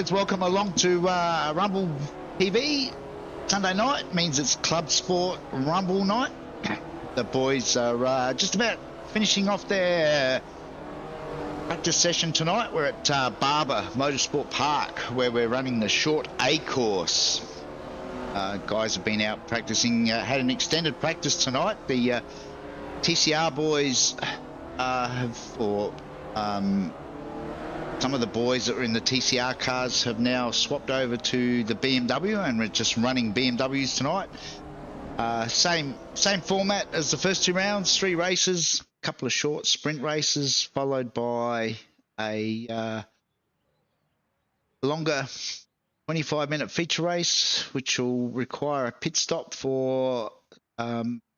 roads, welcome along to Rumble TV. Sunday night means it's Clubsport Rumble night. The boys are just about finishing off their practice session tonight. We're at Barber Motorsport Park, where we're running the short A course. Guys have been out practicing, had an extended practice tonight. The TCR boys some of the boys that were in the TCR cars have now swapped over to the BMW, and we're just running BMWs tonight. Same format as the first two rounds, 3 races, a couple of short sprint races, followed by a longer 25-minute feature race, which will require a pit stop for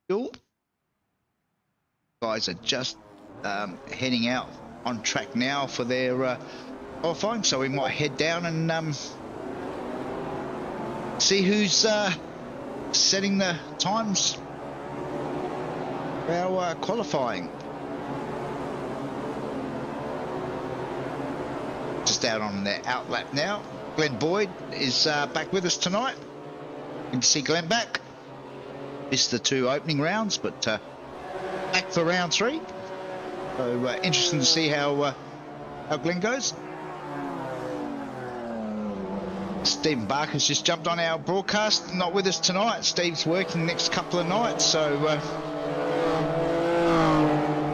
fuel. Guys are just heading out on track now for their qualifying, so we might head down and see who's setting the times for our qualifying. Just out on their outlap now. Glenn Boyd is back with us tonight. Good to see Glenn back. Missed the 2 opening rounds, but back for round 3. So interesting to see how Glenn goes. Stephen Barker's just jumped on our broadcast, not with us tonight. Steve's working next couple of nights, so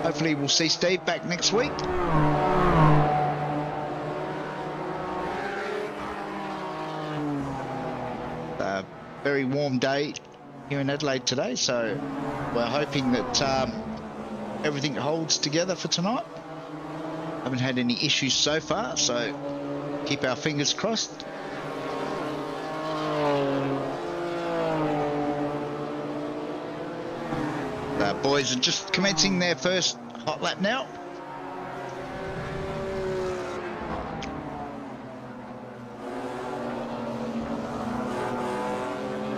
hopefully we'll see Steve back next week. Very warm day here in Adelaide today, so we're hoping that everything holds together for tonight. Haven't had any issues so far, so keep our fingers crossed. The boys are just commencing their first hot lap now.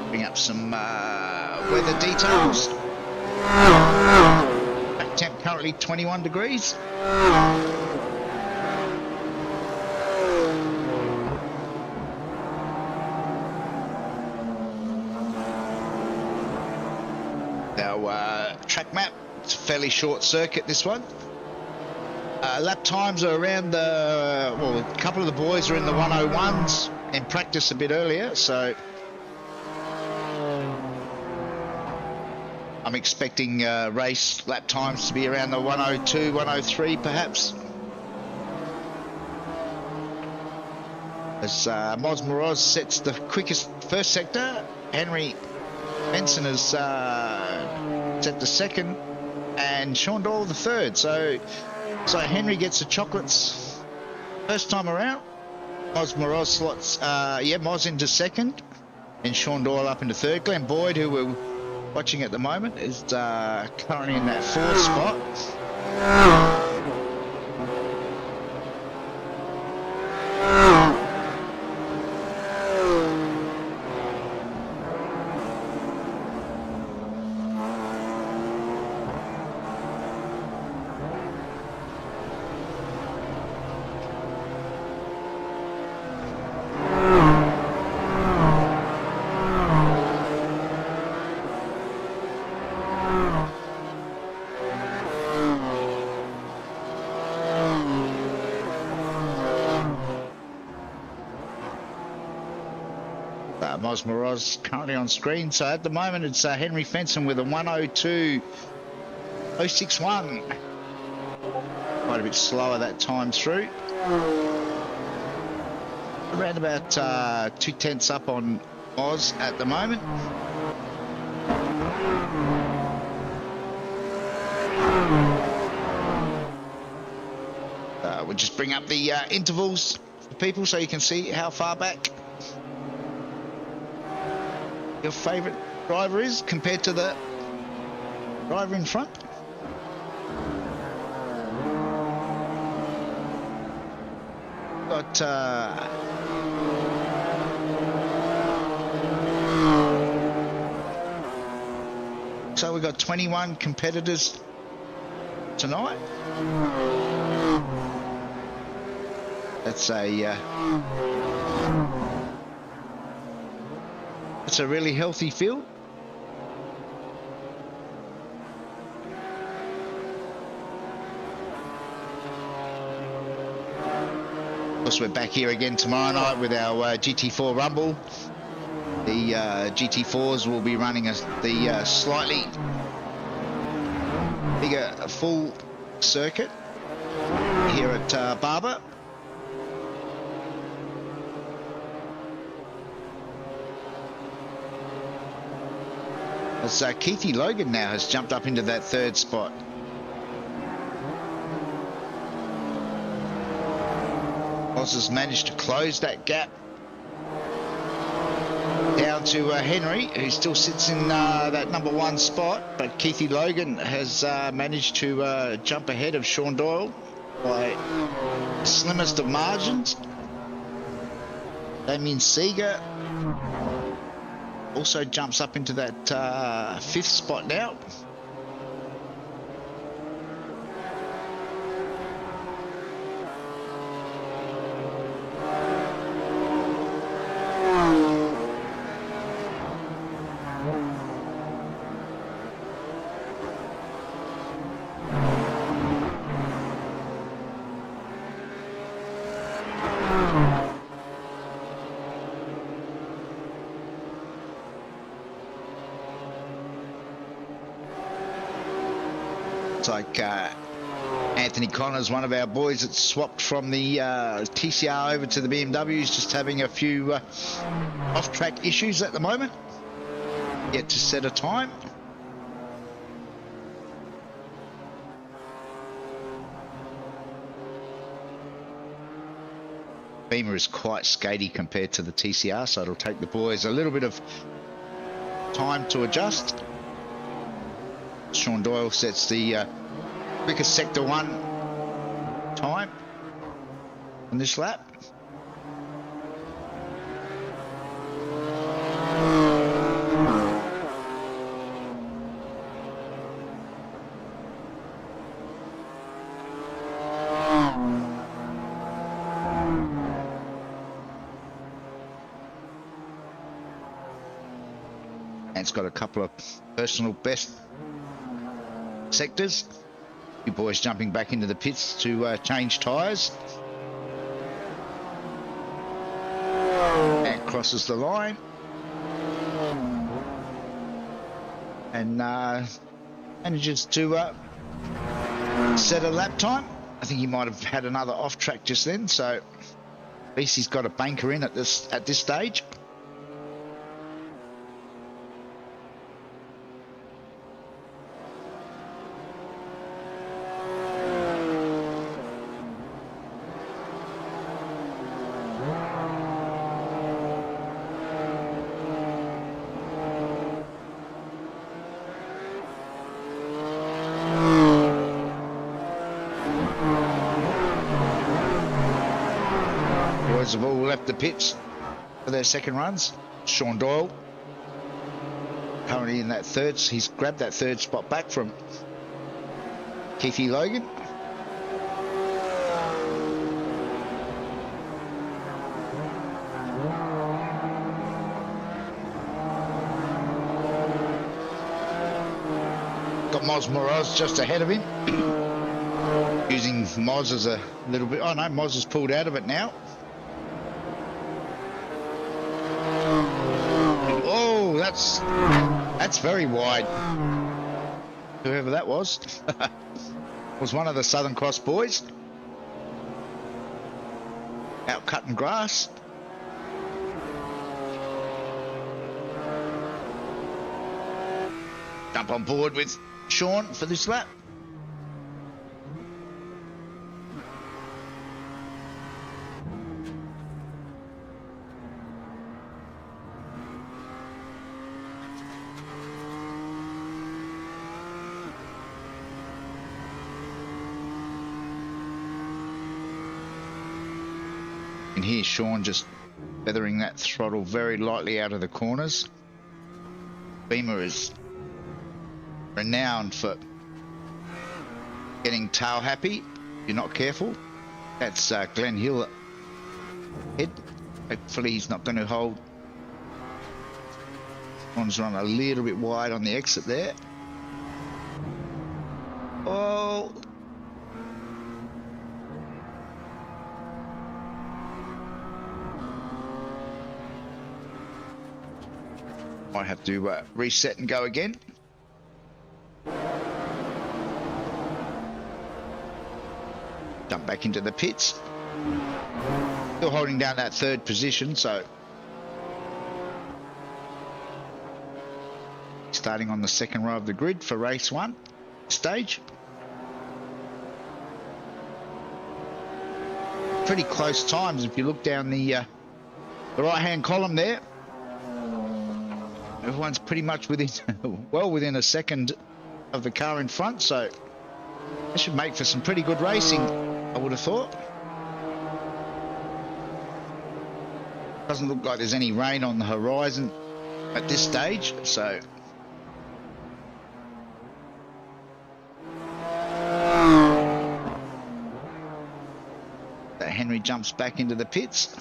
Bring up some weather details. Temp currently 21 degrees. Our track map, it's a fairly short circuit, this one. Lap times are around a couple of the boys are in the 101s in practice a bit earlier, so I'm expecting race lap times to be around the 102, 103 perhaps. As Moz Moroz sets the quickest first sector, Henry Benson has set the second, and Sean Doyle the third. So Henry gets the chocolates first time around. Moz Moroz slots, Moz into second, and Sean Doyle up into third. Glenn Boyd, who we're watching at the moment, is currently in that 4th spot. Moz Moroz currently on screen. So at the moment it's Henry Fenson with a 102.061. Quite a bit slower that time through. Around about 2/10 up on Moz at the moment. We'll just bring up the intervals for people so you can see how far back your favourite driver is compared to the driver in front. Got so we've got 21 competitors tonight. That's a really healthy field. Of course, we're back here again tomorrow night with our GT4 Rumble. The GT4s will be running the slightly bigger full circuit here at Barber. As Keithy Logan now has jumped up into that third spot. Oz has managed to close that gap down to Henry, who still sits in that number 1 spot, but Keithy Logan has managed to jump ahead of Sean Doyle by the slimmest of margins. Damien Seeger also jumps up into that 5th spot now. It's like Anthony Connors, one of our boys that swapped from the TCR over to the BMWs, just having a few off-track issues at the moment. Yet to set a time. Beamer is quite skatey compared to the TCR, so it'll take the boys a little bit of time to adjust. Sean Doyle sets the quickest Sector 1 time on this lap. And it's got a couple of personal best sectors. You boys jumping back into the pits to change tyres. And crosses the line. And manages to set a lap time. I think he might have had another off track just then, so at least he's got a banker in at this stage. Have all left the pits for their second runs. Sean Doyle currently in that third. He's grabbed that third spot back from Keithy Logan. Got Moz Moroz just ahead of him. Using Moz as a little bit. Oh no, Moz has pulled out of it now. That's very wide. Whoever that was was one of the Southern Cross boys out cutting grass. Jump on board with Sean for this lap. And here's Sean just feathering that throttle very lightly out of the corners. Beamer is renowned for getting tail happy if you're not careful. That's Glenn Hill head. Hopefully he's not going to hold. One's run a little bit wide on the exit there. Oh. Might have to reset and go again. Jump back into the pits. Still holding down that third position, so starting on the second row of the grid for race 1 stage. Pretty close times if you look down the right-hand column there. Everyone's pretty much within, well within a second of the car in front, so that should make for some pretty good racing, I would have thought. Doesn't look like there's any rain on the horizon at this stage, so Henry jumps back into the pits.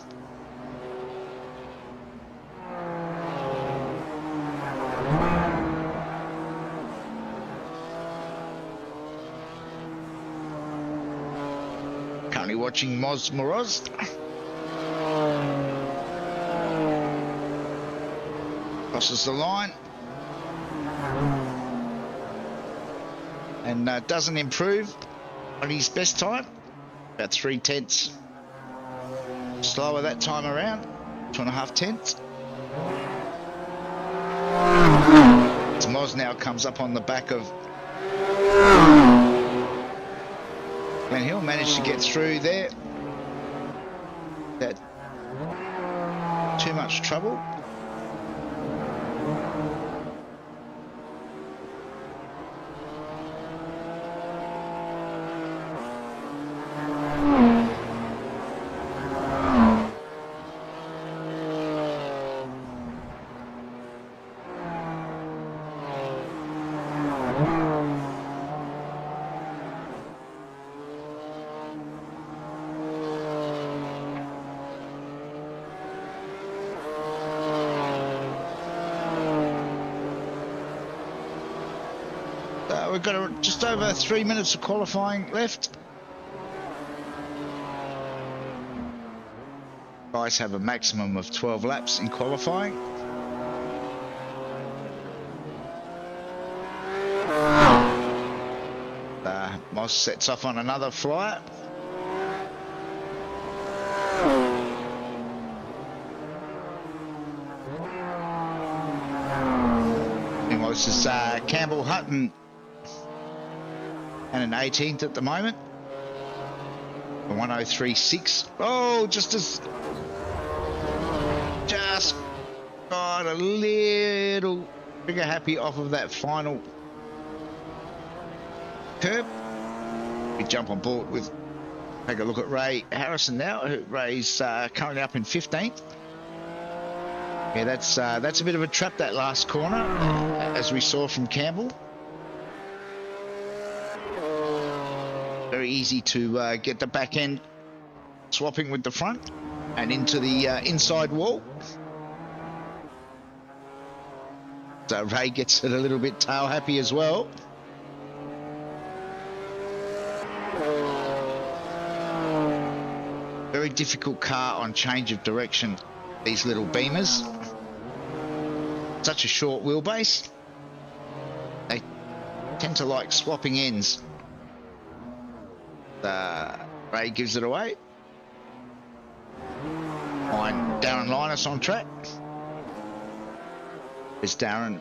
Currently watching Moz Moroz. Crosses the line. And doesn't improve on his best time. About 3/10 slower that time around. 2.5 tenths. As Moz now comes up on the back of Glenn Hill, managed to get through there. That too much trouble. We've got just over 3 minutes of qualifying left. Guys have a maximum of 12 laps in qualifying. Moss sets off on another flyer. This is Campbell Hutton and an 18th at the moment. A 103.6. Oh, just got a little trigger happy off of that final curb. We jump on board with, take a look at Ray Harrison now. Ray's currently up in 15th. Yeah, that's a bit of a trap, that last corner, as we saw from Campbell. Very easy to get the back end swapping with the front and into the inside wall. So Ray gets it a little bit tail happy as well. Very difficult car on change of direction, these little Beamers. Such a short wheelbase. They tend to like swapping ends. Ray gives it away. Find Darren Linus on track. There's Darren.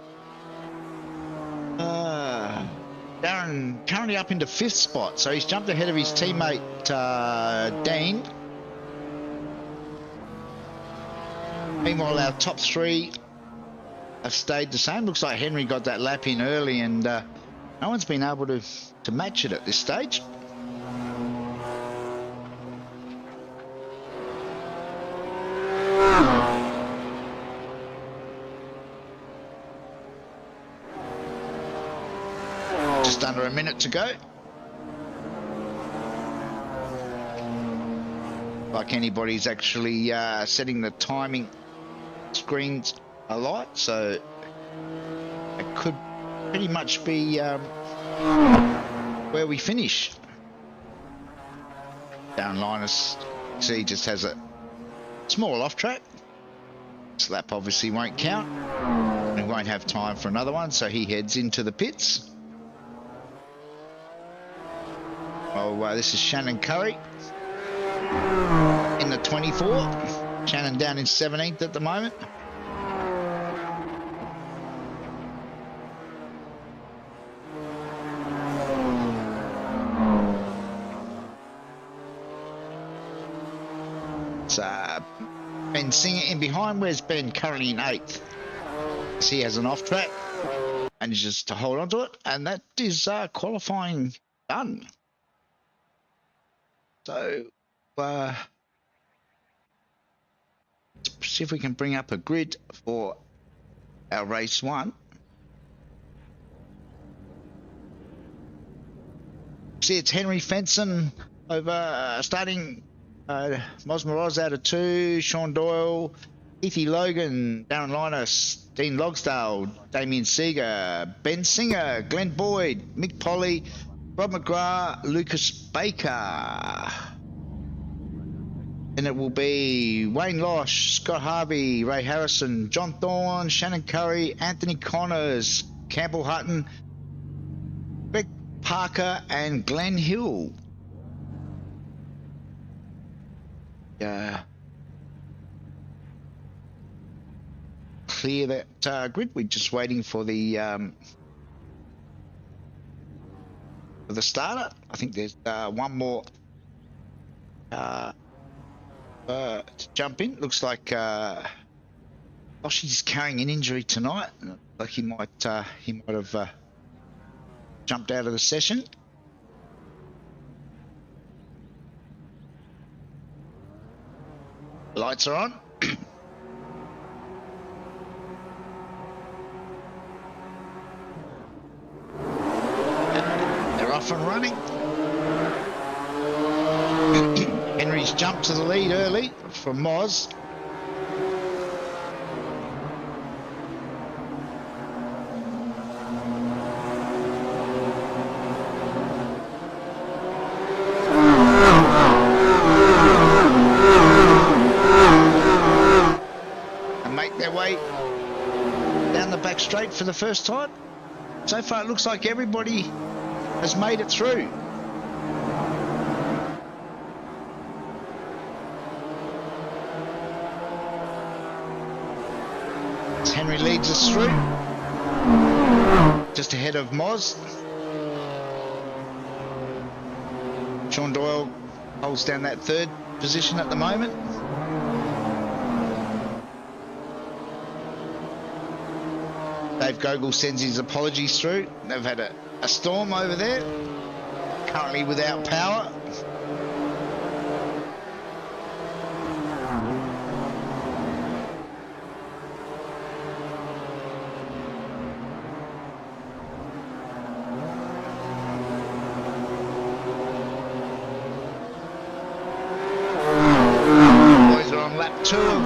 Darren currently up into 5th spot, so he's jumped ahead of his teammate Dean. Meanwhile, our top 3 have stayed the same. Looks like Henry got that lap in early, and no one's been able to match it at this stage. Just under a minute to go. like anybody's actually setting the timing screens alight, so it could pretty much be where we finish. Darren Linus, see, just has a small off track. This lap obviously won't count. We won't have time for another one, so he heads into the pits. Oh, this is Shannon Curry in the 24. Shannon down in 17th at the moment. It's Ben Singer in behind. Where's Ben? Currently in 8th. So he has an off track. Manages to hold on to it. And that is qualifying done. So, let's see if we can bring up a grid for our race 1. See, it's Henry Fenson over starting Moz Moroz out of 2, Sean Doyle, Keithy Logan, Darren Linus, Dean Logsdale, Damien Seeger, Ben Singer, Glenn Boyd, Mick Polly, Rob McGrath, Lucas Baker. Then it will be Wayne Losh, Scott Harvey, Ray Harrison, John Thorne, Shannon Curry, Anthony Connors, Campbell Hutton, Greg Parker, and Glenn Hill. Clear that grid. We're just waiting for the starter. I think there's one more to jump in. Looks like she's carrying an injury tonight. Like he might have jumped out of the session. Lights are on. They're off and running. Henry's jumped to the lead early from Moz. Straight for the first time. So far it looks like everybody has made it through. As Henry leads us through, just ahead of Moz. Sean Doyle holds down that 3rd position at the moment. Dave Gogol sends his apologies through. They've had a storm over there, currently without power. Boys are on lap 2 of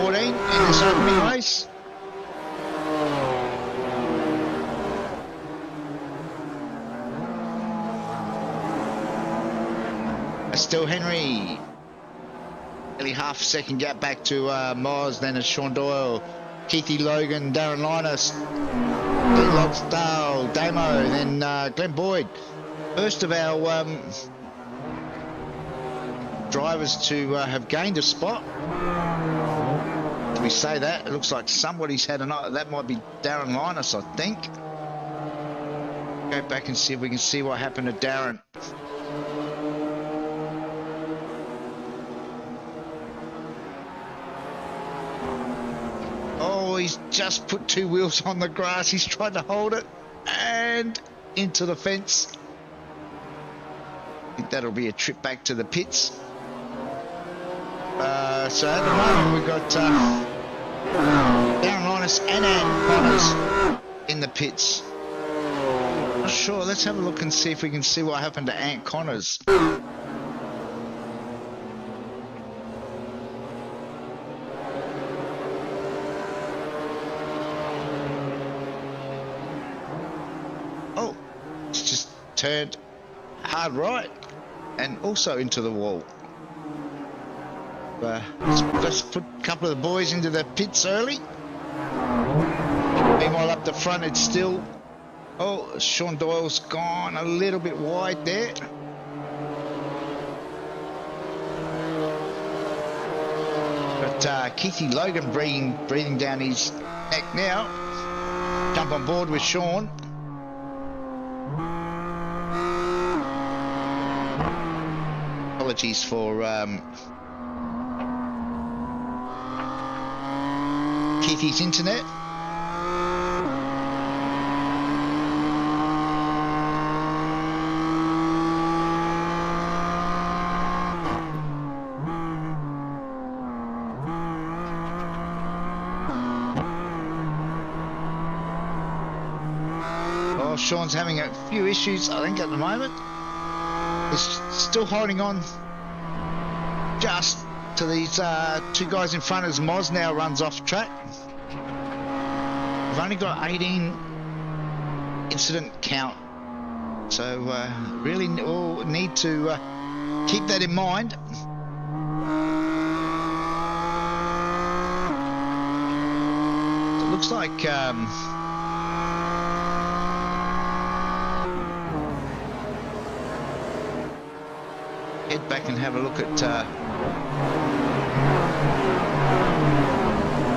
14 in this opening race. Still Henry, nearly half a second gap back to Moz, then it's Sean Doyle, Keithy Logan, Darren Linus, Dean Logsdale, Damo, then Glenn Boyd. First of our drivers to have gained a spot. Did we say that? It looks like somebody's had that might be Darren Linus, I think. Go back and see if we can see what happened to Darren. He's just put 2 wheels on the grass. He's tried to hold it and into the fence. I think that'll be a trip back to the pits. So at the moment we've got Darren Linus and Ann Connors in the pits. Not sure. Let's have a look and see if we can see what happened to Ant Connors. turned hard right and also into the wall. Let's put a couple of the boys into the pits early. Meanwhile, up the front, it's still... Oh, Sean Doyle's gone a little bit wide there. But Keithy Logan breathing down his neck now. Jump on board with Sean. Apologies for Keithy's internet. Sean's having a few issues, I think, at the moment. He's still holding on just to these two guys in front as Moz now runs off track. We've only got 18 incident count, so really all need to keep that in mind. It looks like head back and have a look at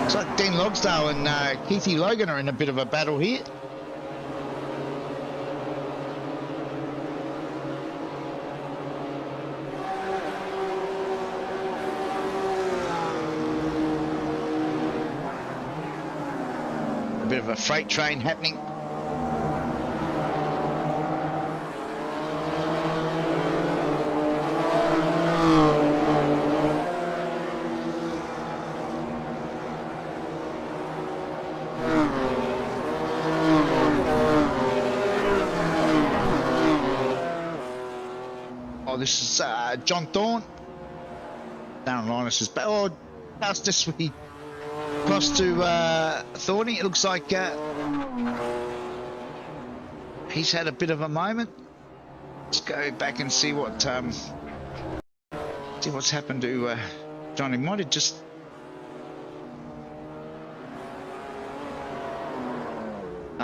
looks like Dean Logsdale and Keithy Logan are in a bit of a battle here. A bit of a freight train happening. This is John Thorne. Darren Linus is back. Oh, past this we cross to Thorny. It looks like he's had a bit of a moment. Let's go back and see what see what's happened to John. He might have just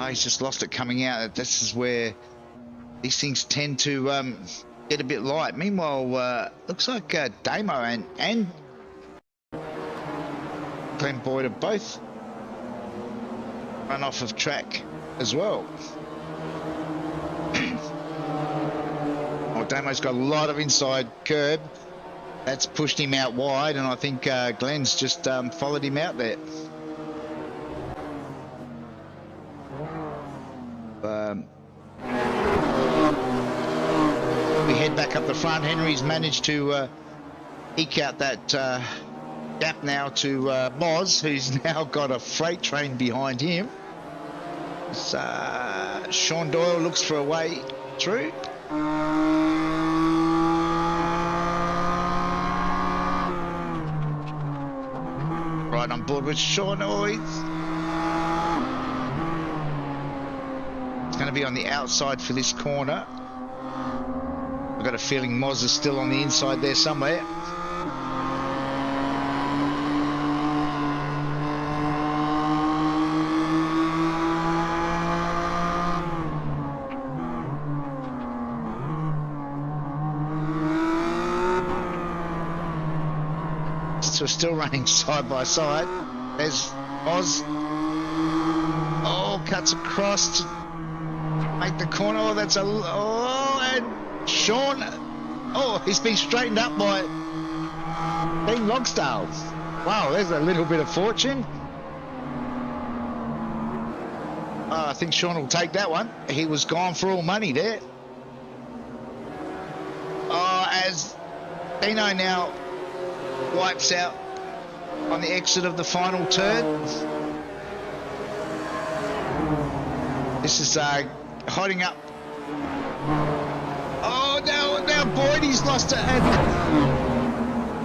he's just lost it coming out. This is where these things tend to get a bit light. Meanwhile, looks like Damo and Glenn Boyd are both run off of track as well. Oh, Damo's got a lot of inside curb. That's pushed him out wide, and I think Glenn's just followed him out there. We head back up the front. Henry's managed to eke out that gap now to Moz, who's now got a freight train behind him. Sean Doyle looks for a way through. Right on board with Sean. It's going to be on the outside for this corner. I've got a feeling Moz is still on the inside there somewhere. So we're still running side by side. There's Moz. Oh, cuts across to make the corner. Oh, that's a... Oh, and Sean, oh, he's been straightened up by Dean Logsdale. Wow, there's a little bit of fortune. I think Sean will take that one. He was gone for all money there. Oh, as Dino now wipes out on the exit of the final turn. This is hiding up. Oh, now Boydie's lost it. And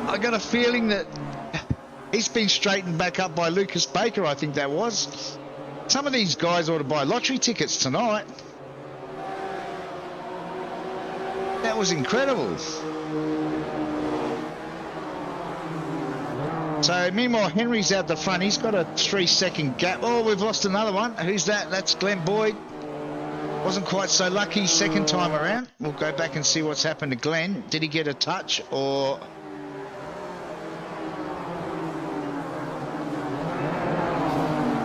I got a feeling that he's been straightened back up by Lucas Baker, I think that was. Some of these guys ought to buy lottery tickets tonight. That was incredible. So meanwhile, Henry's out the front. He's got a 3-second gap. Oh, we've lost another one. Who's that? That's Glenn Boyd. Wasn't quite so lucky second time around. We'll go back and see what's happened to Glenn. Did he get a touch or...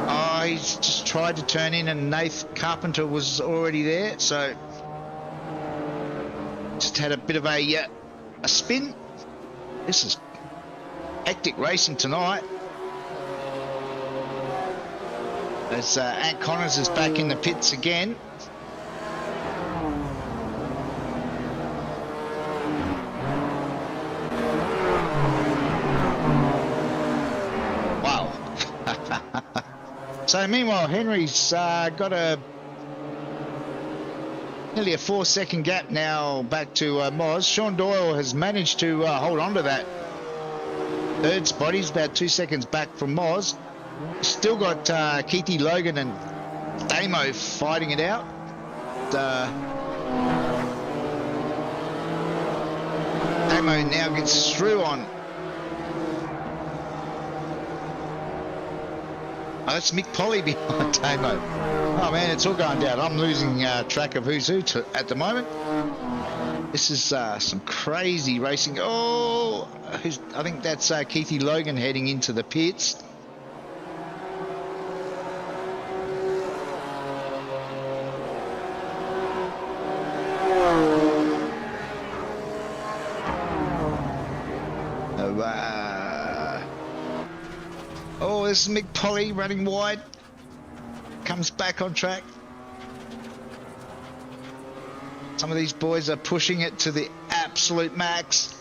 Oh, he's just tried to turn in and Nath Carpenter was already there. So just had a bit of a spin. This is hectic racing tonight. As Ant Connors is back in the pits again. Wow. So meanwhile, Henry's got nearly a 4-second gap now back to Moz. Sean Doyle has managed to hold on to that third spot. He's about 2 seconds back from Moz. Still got Keithy Logan and Damo fighting it out. Damo now gets through on. Oh, that's Mick Polly behind Damo. Oh man, it's all going down. I'm losing track of who's who at the moment. This is some crazy racing. Oh, I think that's Keithy Logan heading into the pits. Oh, this is Mick Polly running wide. Comes back on track. Some of these boys are pushing it to the absolute max.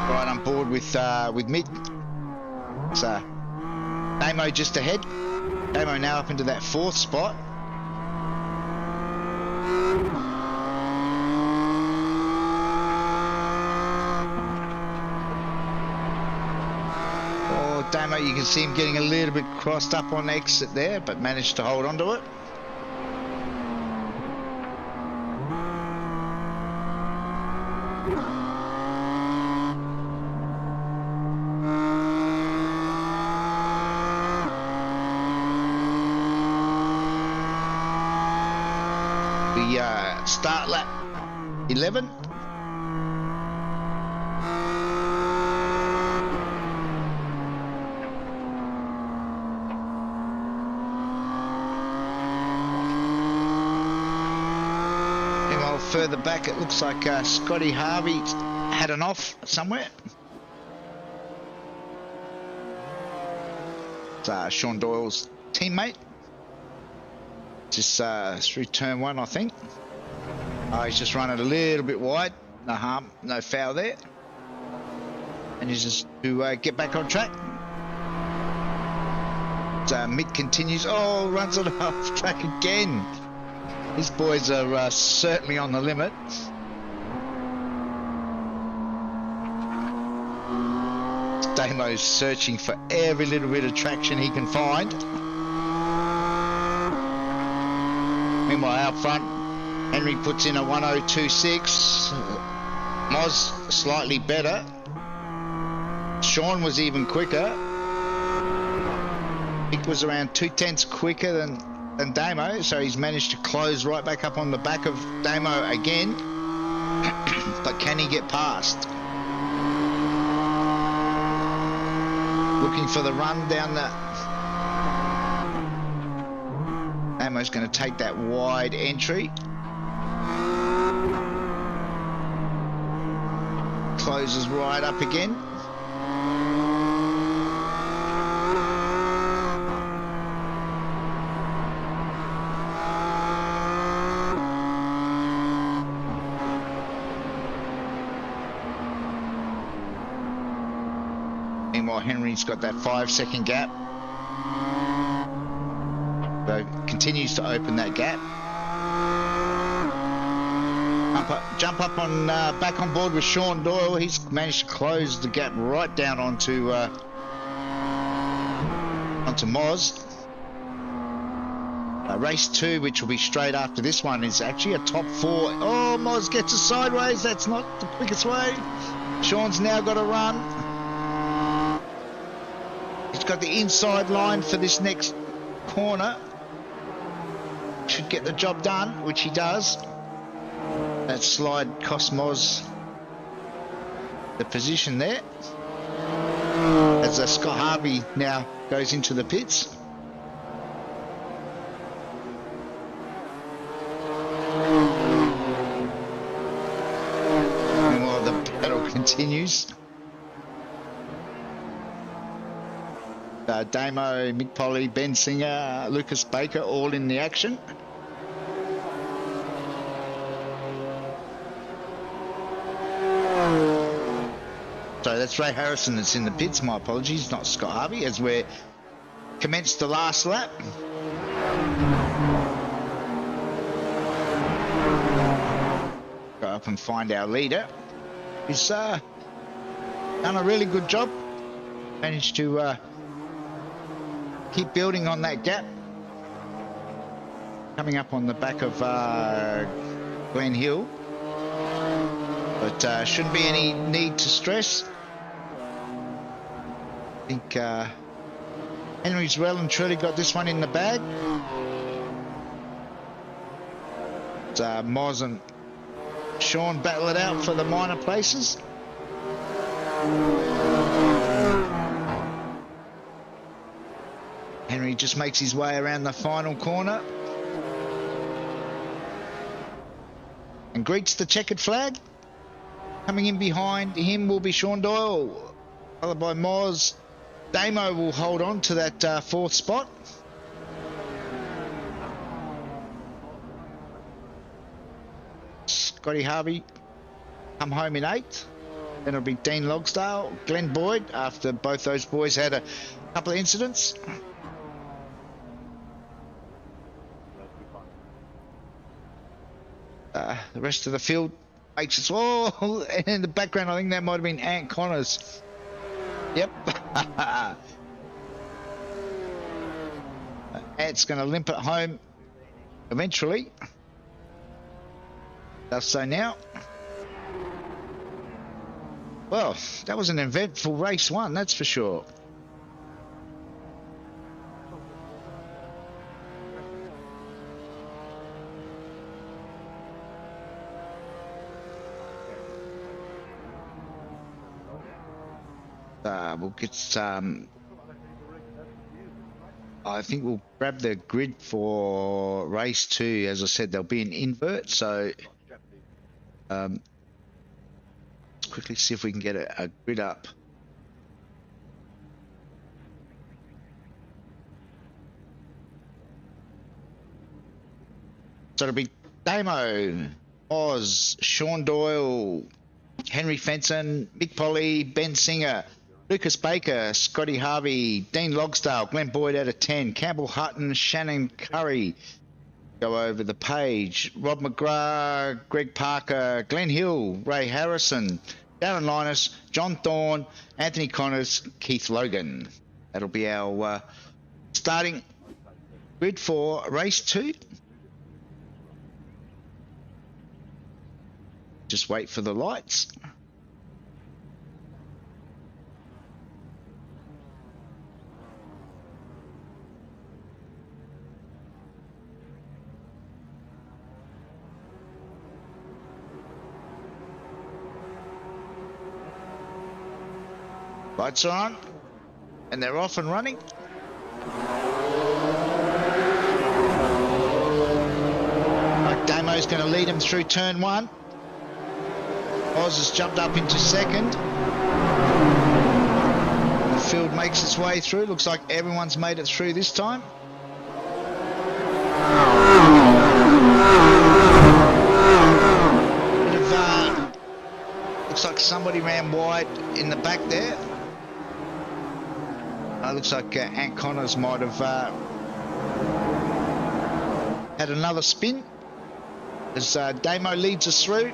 Right on board with Mick. So Damo just ahead. Damo now up into that 4th spot. Damo, you can see him getting a little bit crossed up on exit there, but managed to hold on to it. We start lap 11. Further back, it looks like Scotty Harvey had an off somewhere. It's Sean Doyle's teammate. Just through turn 1, I think. He's just running a little bit wide. No harm, no foul there. And he's just to get back on track. Mick continues. Oh, runs it off track again. These boys are certainly on the limit. Damo's searching for every little bit of traction he can find. Meanwhile, out front, Henry puts in a 1026. Moz slightly better. Sean was even quicker. Mick was around 2/10 quicker than Damo, so he's managed to close right back up on the back of Damo again. But can he get past? Looking for the run down the... Damo's going to take that wide entry. Closes right up again. Meanwhile, Henry's got that 5-second gap. So continues to open that gap. Jump up on back on board with Sean Doyle. He's managed to close the gap right down onto Moz. Race 2, which will be straight after this one, is actually a top 4. Oh, Moz gets a sideways. That's not the quickest way. Sean's now got to run. He's got the inside line for this next corner. Should get the job done, which he does. That slide cost Moz the position there. As Scott Harvey now goes into the pits. Continues. Damo, Mick Polly, Ben Singer, Lucas Baker all in the action. So that's Ray Harrison that's in the pits. My apologies, not Scott Harvey, as we're commenced the last lap. Go up and find our leader. He's done a really good job. Managed to keep building on that gap. Coming up on the back of Glen Hill. But shouldn't be any need to stress. I think Henry's well and truly got this one in the bag. Moz and Sean battle it out for the minor places. Henry just makes his way around the final corner and greets the checkered flag. Coming in behind him will be Sean Doyle, followed by Moz. Damo will hold on to that fourth spot. Scotty Harvey come home in 8th. Then it'll be Dean Logsdale, Glenn Boyd, after both those boys had a couple of incidents. The rest of the field makes its... Oh, in the background, I think that might have been Ant Connors. Yep. Ant's going to limp it home eventually. Does so now. Well, that was an eventful race 1, that's for sure. We'll get some... I think we'll grab the grid for race 2. As I said, there'll be an invert, so let's quickly see if we can get a grid up. So it'll be Damo, Oz, Sean Doyle, Henry Fenton, Mick Polly, Ben Singer, Lucas Baker, Scotty Harvey, Dean Logsdale, Glenn Boyd out of 10, Campbell Hutton, Shannon Curry. Go over the page. Rob McGrath, Greg Parker, Glenn Hill, Ray Harrison, Darren Linus, John Thorne, Anthony Connors, Keith Logan. That'll be our starting grid for race 2. Just wait for the lights. Lights are on, and they're off and running. Damo's going to lead him through turn 1. Oz has jumped up into 2nd. The field makes its way through. Looks like everyone's made it through this time. Bit of, looks like somebody ran wide in the back there. Looks like Ant Connors might have had another spin as Damo leads us through.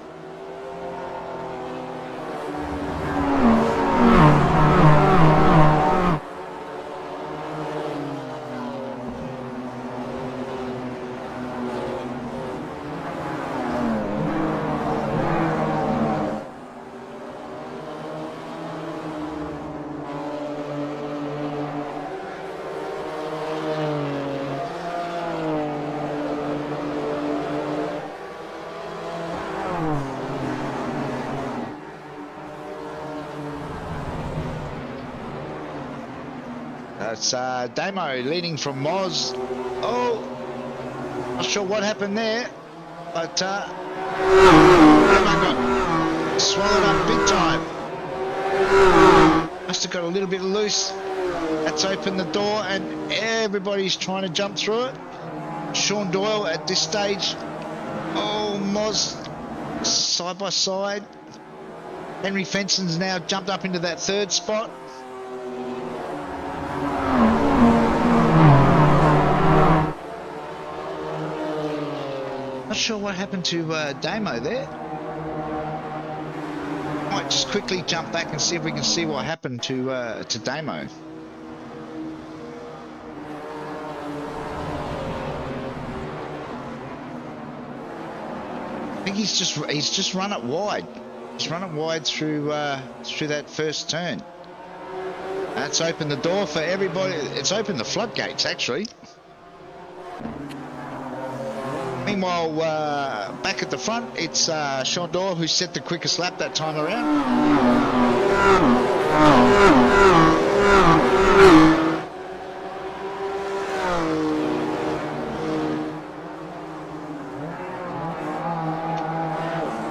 That's Damo leading from Moz. Oh, not sure what happened there, but Damo got swallowed up big time. Must have got a little bit loose. That's opened the door and everybody's trying to jump through it. Sean Doyle at this stage. Oh, Moz side by side. Henry Fenson's now jumped up into that third spot. Not sure what happened to Damo there. Might just quickly jump back and see if we can see what happened to Damo. I think he's just run it wide. He's run it wide through that first turn. That's opened the door for everybody. It's opened the floodgates actually. Meanwhile, back at the front, it's Sean Doyle who set the quickest lap that time around.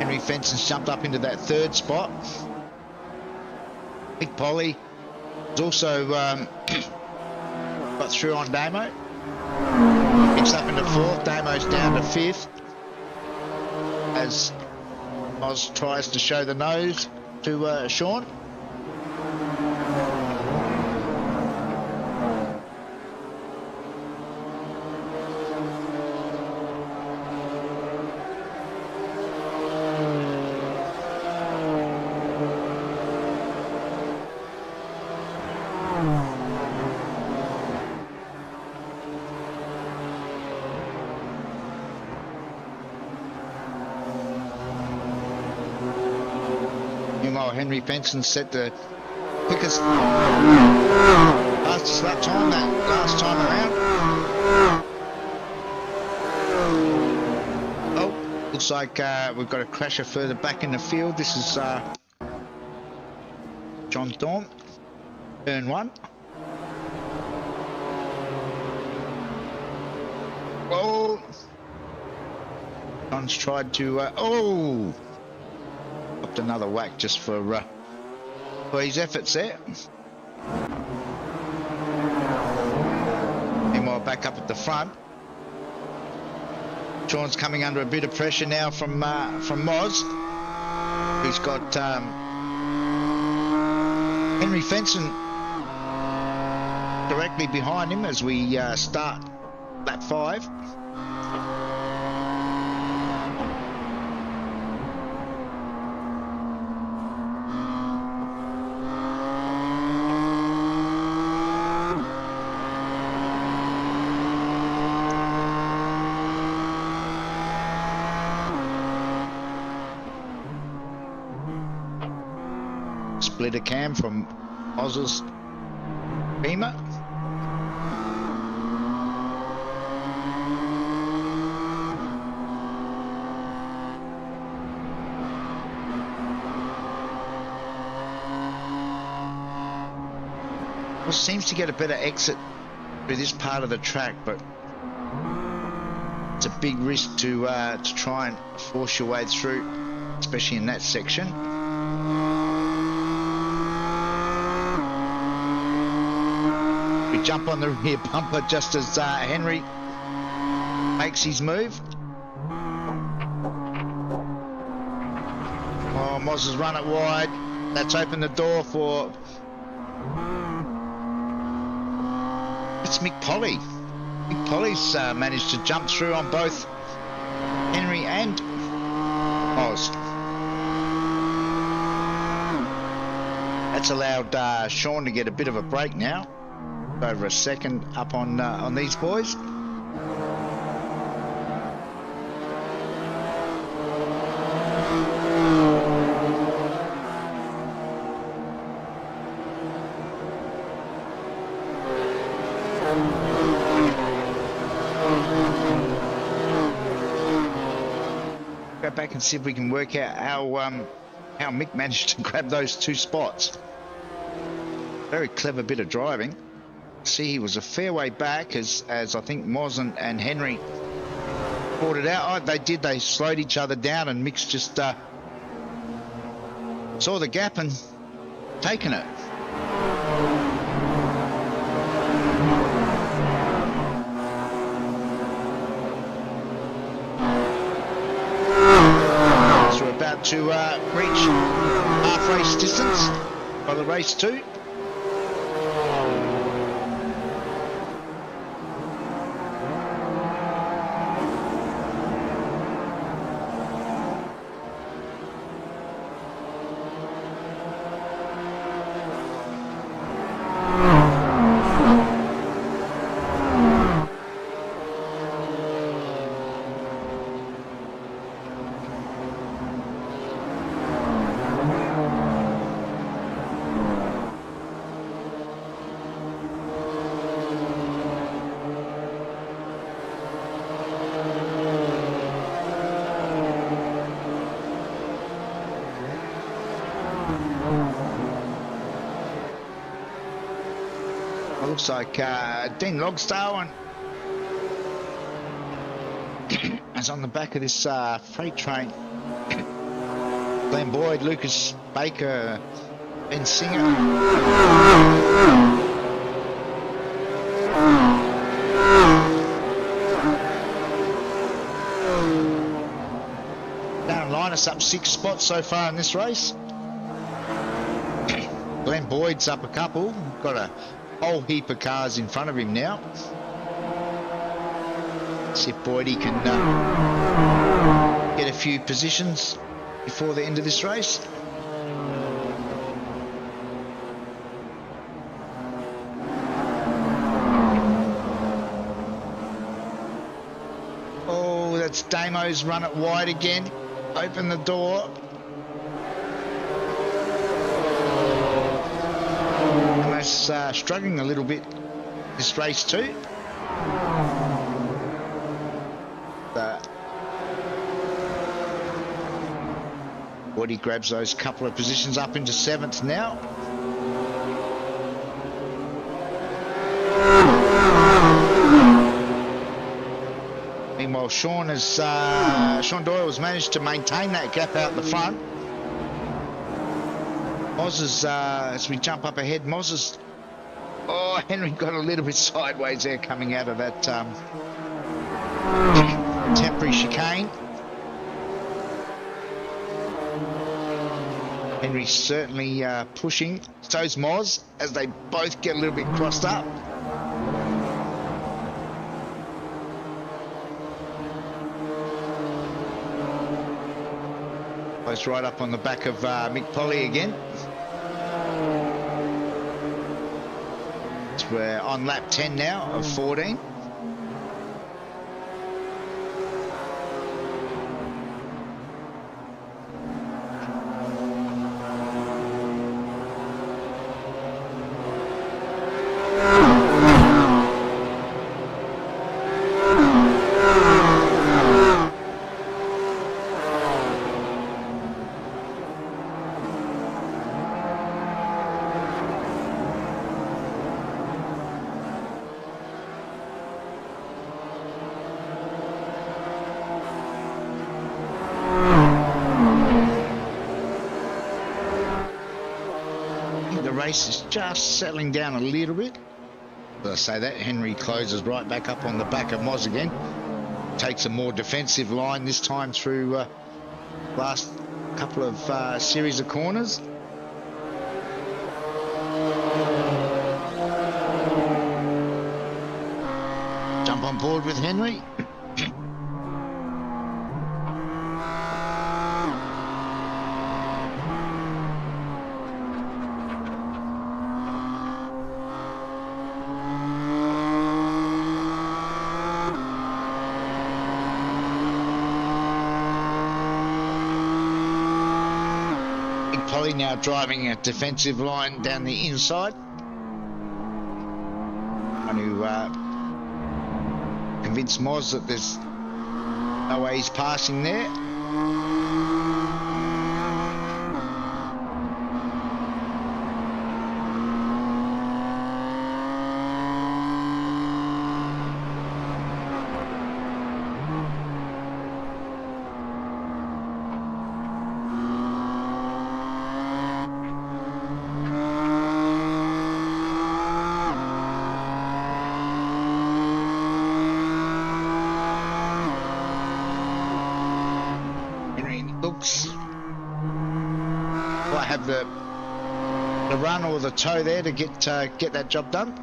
Henry Fenson's jumped up into that third spot. Big Polly has also got through on Damo. Picks up into fourth. Damo's down to fifth as Oz tries to show the nose to Sean. Meanwhile, Henry Benson set the quickest fastest lap time that last time around. Oh, looks like we've got a crasher further back in the field. This is John Thorne, turn one. Oh, John's tried to upped another whack just for his efforts there. Meanwhile, back up at the front, Sean's coming under a bit of pressure now from Moz, who's got Henry Fenson directly behind him as we start lap 5. Splitter cam from Oz's Beamer. Well, seems to get a better exit through this part of the track, but it's a big risk to try and force your way through, especially in that section. We jump on the rear bumper just as Henry makes his move. Oh, Moz has run it wide. That's opened the door for... It's Mick Polly. Mick Polly's managed to jump through on both Henry and Moz. That's allowed Sean to get a bit of a break now. Over a second up on these boys. Go back and see if we can work out how Mick managed to grab those two spots. Very clever bit of driving. See, he was a fair way back as I think Moz and Henry brought it out. Oh, they did. They slowed each other down, and Mick's just saw the gap and taken it. So we're about to reach half race distance by the race 2. Looks like Dean Logsdale is on the back of this freight train. Glenn Boyd, Lucas Baker, Ben Singer. Darren Linus up 6 spots so far in this race. Glenn Boyd's up a couple. Got a whole heap of cars in front of him now. See if Boydie can get a few positions before the end of this race. Oh, that's Damo's run it wide again. Open the door. Struggling a little bit this race too. Woody grabs those couple of positions up into 7th now. Meanwhile, Sean Doyle has managed to maintain that gap out the front. Moz is, as we jump up ahead, Moz is... Oh, Henry got a little bit sideways there coming out of that temporary chicane. Henry's certainly pushing. So's Moz, as they both get a little bit crossed up. Close right up on the back of Mick Polly again. We're on lap 10 now of 14. Is just settling down a little bit. As I say that, Henry closes right back up on the back of Moz again. Takes a more defensive line this time through last couple of series of corners. Jump on board with Henry. Now driving a defensive line down the inside. Trying to convince Moz that there's no way he's passing there. have the run or the toe there to get that job done.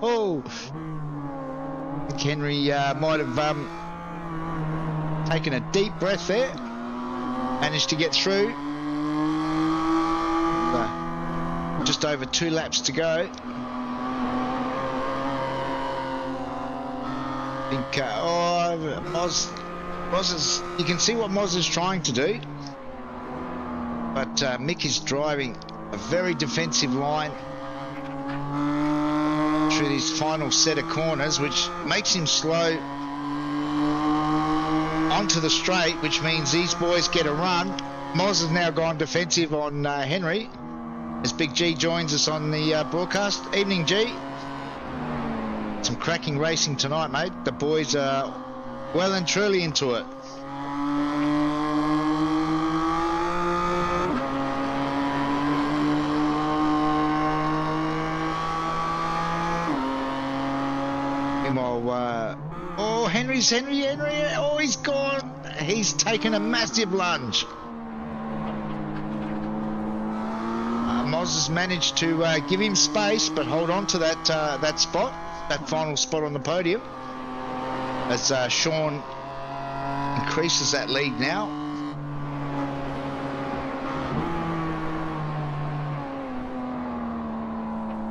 Oh, I think Henry might have taken a deep breath there. Managed to get through. Just over 2 laps to go. I think, Moz is, you can see what Moz is trying to do. But Mick is driving a very defensive line through these final set of corners, which makes him slow onto the straight, which means these boys get a run. Moz has now gone defensive on Henry as Big G joins us on the broadcast. Evening, G. Some cracking racing tonight, mate. The boys are well and truly into it. Oh, Henry, oh, he's gone. He's taken a massive lunge. Moz has managed to give him space, but hold on to that spot, that final spot on the podium, as Sean increases that lead now.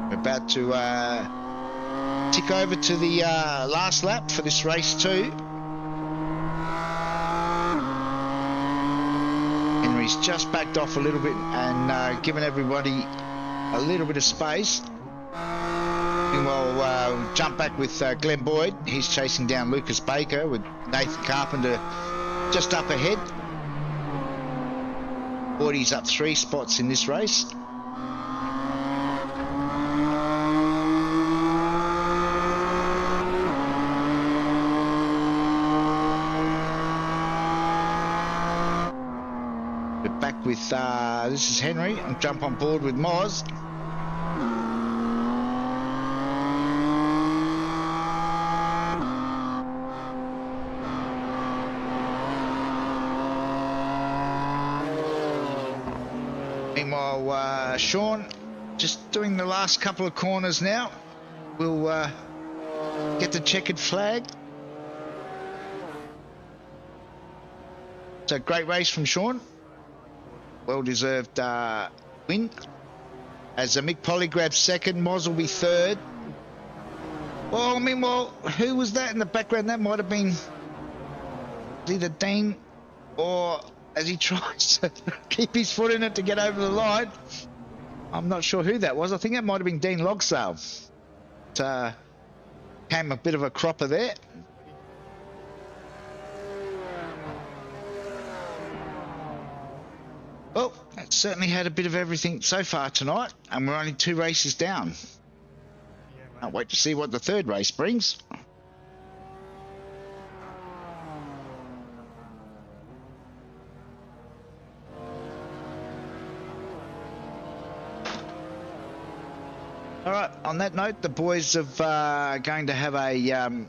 We're about to tick over to the last lap for this race 2. Henry's just backed off a little bit and given everybody a little bit of space. Meanwhile, jump back with Glenn Boyd. He's chasing down Lucas Baker with Nathan Carpenter just up ahead. Boyd's up 3 spots in this race. Back with this is Henry. I'll jump on board with Moz. Meanwhile, Sean just doing the last couple of corners now. We'll get the checkered flag. So great race from Sean. Well-deserved win. As Mick Polly grabs second, Moz will be third. Well, meanwhile, who was that in the background? That might have been either Dean, or as he tries to keep his foot in it to get over the line. I'm not sure who that was. I think that might have been Dean Logsdale. It came a bit of a cropper there. Well, it's certainly had a bit of everything so far tonight, and we're only 2 races down. Can't wait to see what the 3rd race brings. All right, on that note, the boys are going to have a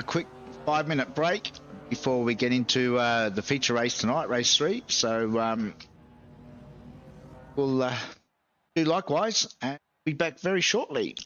quick 5-minute break before we get into the feature race tonight, race 3. So we'll do likewise and be back very shortly.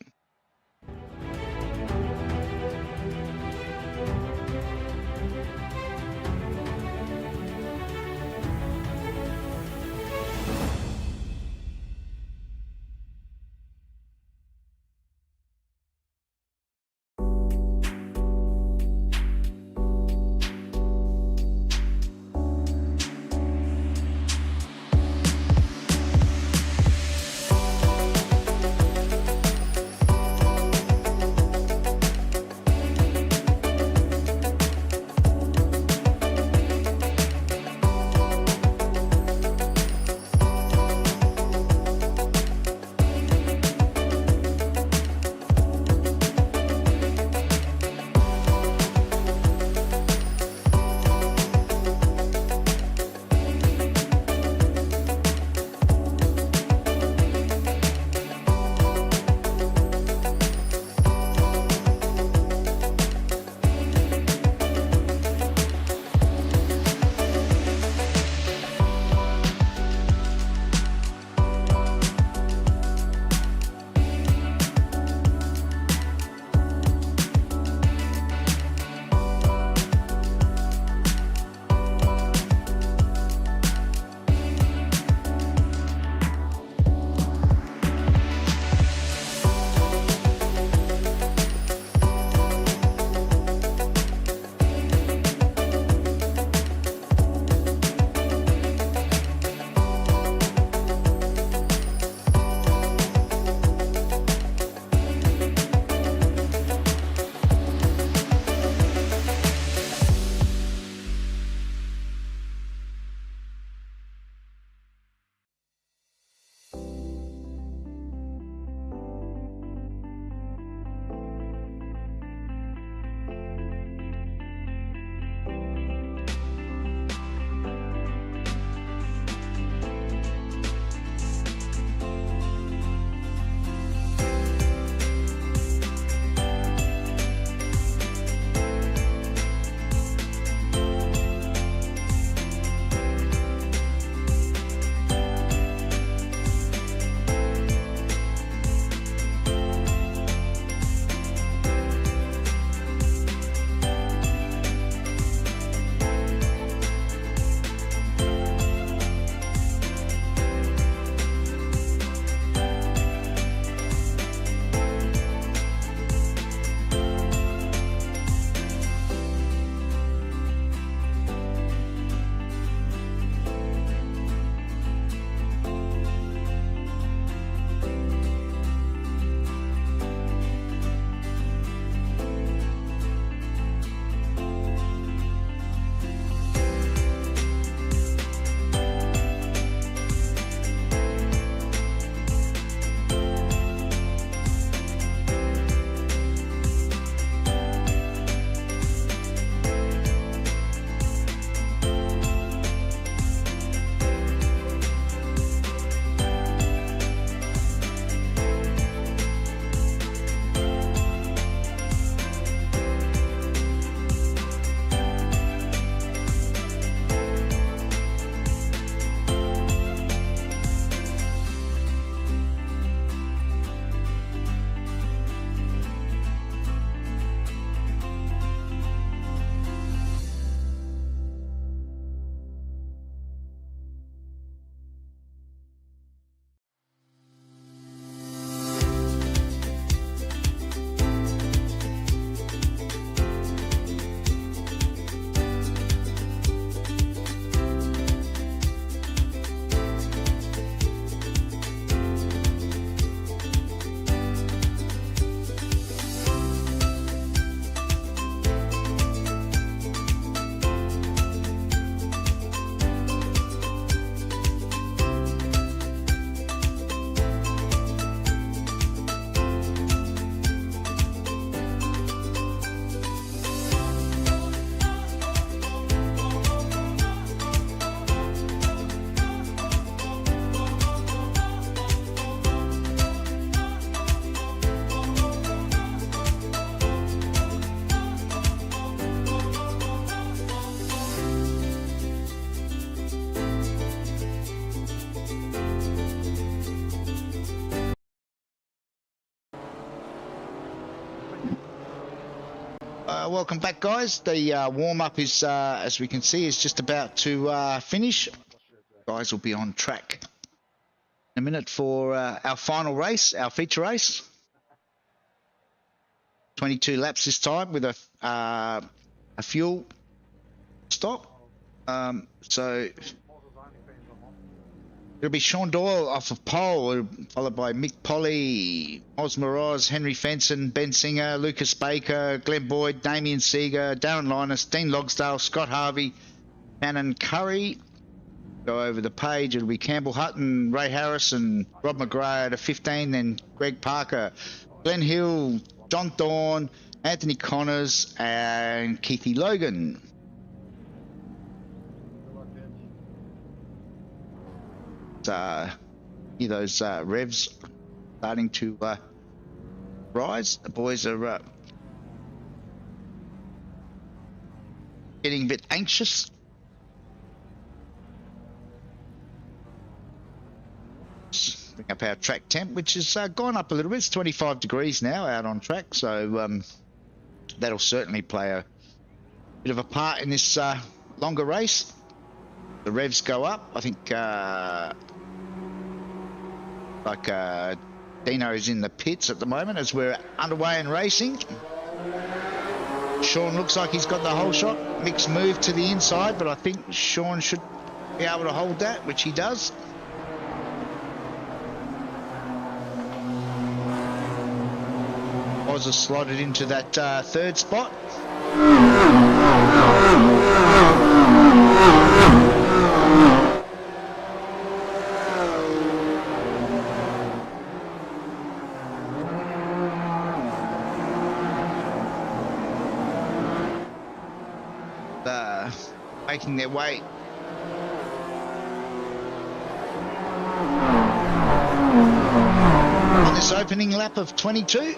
Welcome back, guys. The warm-up is, as we can see, is just about to finish. Guys will be on track in a minute for our final race, our feature race. 22 laps this time with a fuel stop. So it'll be Sean Doyle off of pole, followed by Mick Polly, Oz Moroz, Henry Fenson, Ben Singer, Lucas Baker, Glenn Boyd, Damien Seeger, Darren Linus, Dean Logsdale, Scott Harvey, Shannon Curry. Go over the page, it'll be Campbell Hutton, Ray Harris and Rob McGrath at a 15, then Greg Parker, Glenn Hill, John Thorne, Anthony Connors and Keithy Logan. Hear those revs starting to rise. The boys are getting a bit anxious. Bring up our track temp, which has gone up a little bit. It's 25 degrees now out on track, so that'll certainly play a bit of a part in this longer race. The revs go up. I think Dino's in the pits at the moment as we're underway and racing. Sean looks like he's got the whole shot. Mick's moved to the inside, but I think Sean should be able to hold that, which he does. Oz is slotted into that third spot. Making their way on this opening lap of 22.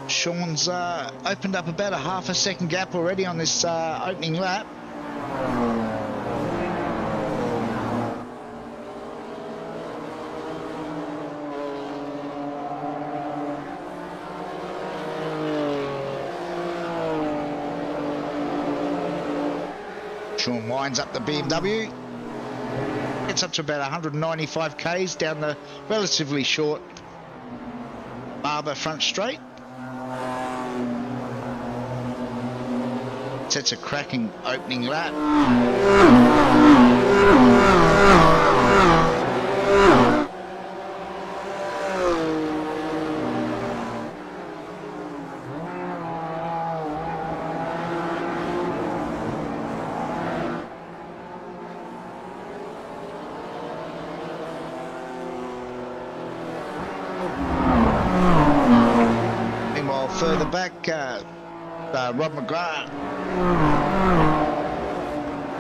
Sean's opened up about a half a second gap already on this opening lap. Sean winds up the BMW, gets up to about 195 k's down the relatively short Barber front straight. Sets a cracking opening lap. Meanwhile, further back, Rob McGrath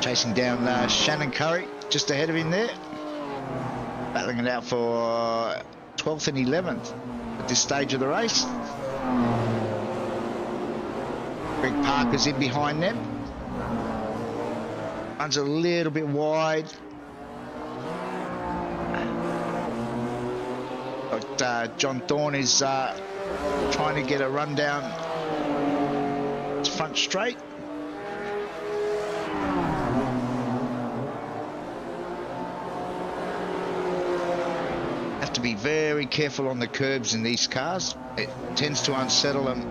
chasing down Shannon Curry just ahead of him there, battling it out for 12th and 11th at this stage of the race. Greg Parker's in behind them, runs a little bit wide. But John Thorne is trying to get a run down front straight. Have to be very careful on the curbs in these cars. It tends to unsettle them.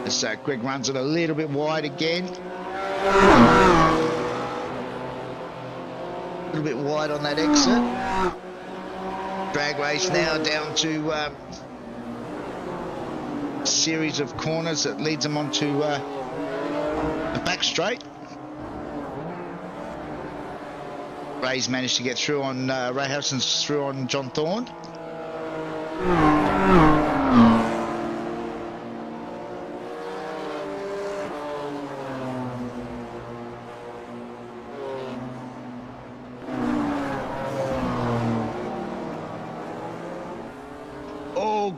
As Greg runs it a little bit wide again. A little bit wide on that exit. Drag race now down to series of corners that leads them onto the back straight. Ray's managed to get through on Ray Harrison's through on John Thorne.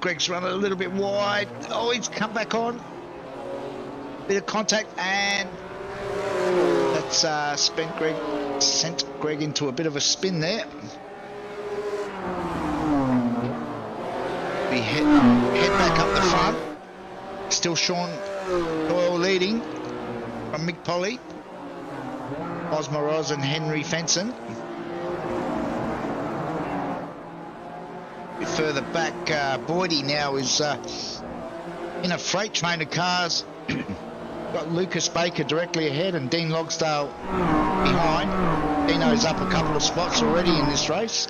Greg's run a little bit wide. Oh, he's come back on. Bit of contact, and that's sent Greg into a bit of a spin there. We head back up the front. Still Sean Doyle leading from Mick Polly, Osmoroz and Henry Fenson. A bit further back, Boydie now is in a freight train of cars. Got Lucas Baker directly ahead and Dean Logsdale behind. Dino's up a couple of spots already in this race.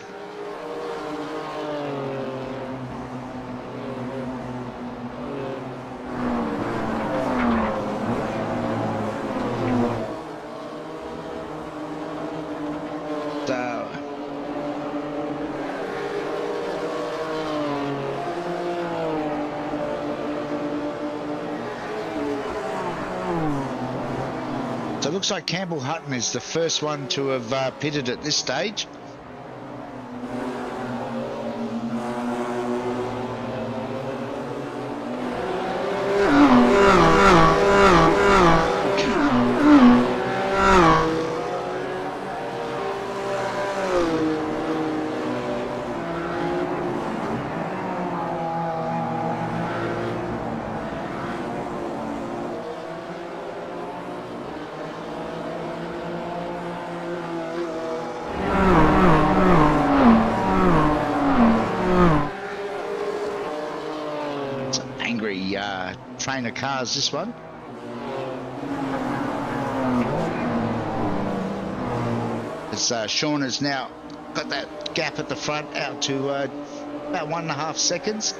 So it looks like Campbell Hutton is the first one to have pitted at this stage. Train of cars, this one. As Sean has now got that gap at the front out to about 1.5 seconds.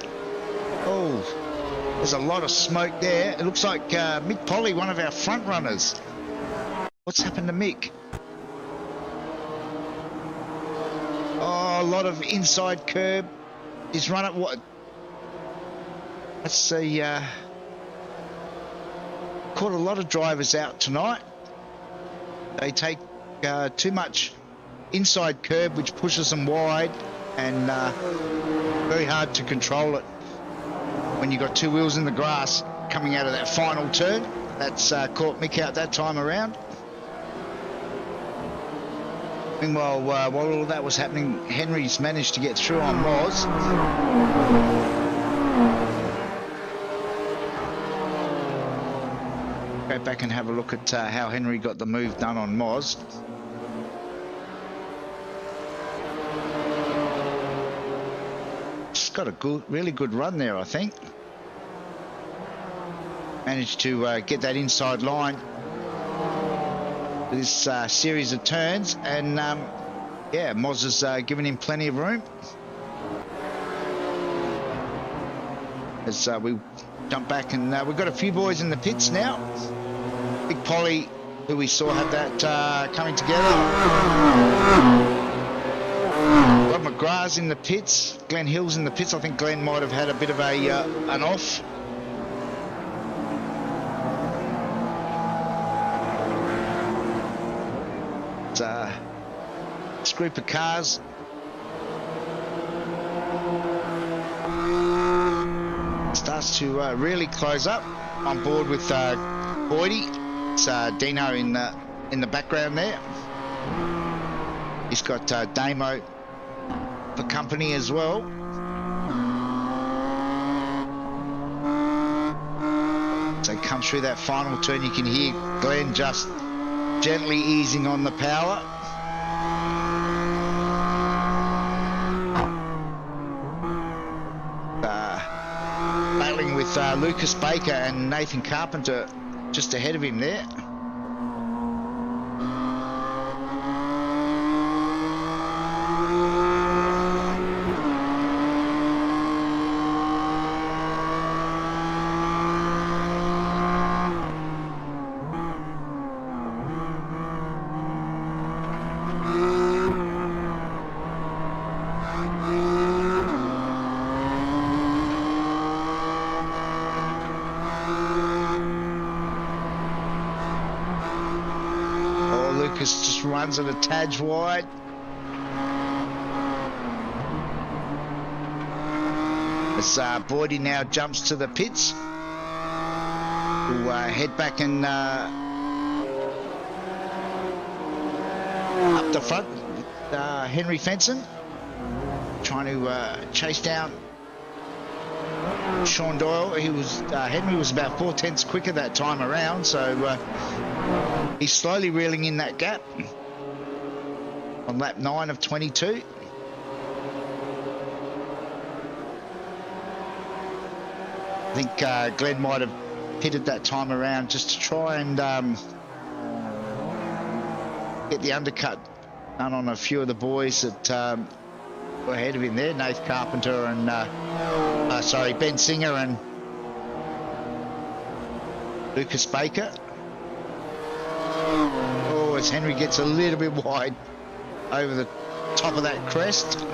Oh, there's a lot of smoke there. It looks like Mick Polly, one of our front runners. What's happened to Mick? Oh, a lot of inside curb. He's run at what? Let's see. Caught a lot of drivers out tonight. They take too much inside curb, which pushes them wide, and very hard to control it when you've got two wheels in the grass coming out of that final turn. That's caught Mick out that time around. Meanwhile, while all that was happening, Henry's managed to get through on Moz. Go back and have a look at how Henry got the move done on Moz. Just got a really good run there, I think. Managed to get that inside line with this series of turns, and yeah, Moz has given him plenty of room. As we jump back, and we've got a few boys in the pits now. Big Polly, who we saw had that coming together. Rob McGrath's in the pits. Glenn Hill's in the pits. I think Glenn might have had a bit of an off. This group of cars starts to really close up on board with Boydie. It's Dino in the background there. He's got Damo for company as well. So come through that final turn, you can hear Glenn just gently easing on the power. Battling with Lucas Baker and Nathan Carpenter just ahead of him there. Just runs it a tad wide. As Boydie now jumps to the pits, we'll head back and up the front. Henry Fenson trying to chase down Sean Doyle, Henry was about 4/10 quicker that time around, so he's slowly reeling in that gap on lap 9 of 22. I think Glenn might have pitted that time around just to try and get the undercut done on a few of the boys that were ahead of him there, Nath Carpenter and Ben Singer and Lucas Baker. Oh, as Henry gets a little bit wide over the top of that crest.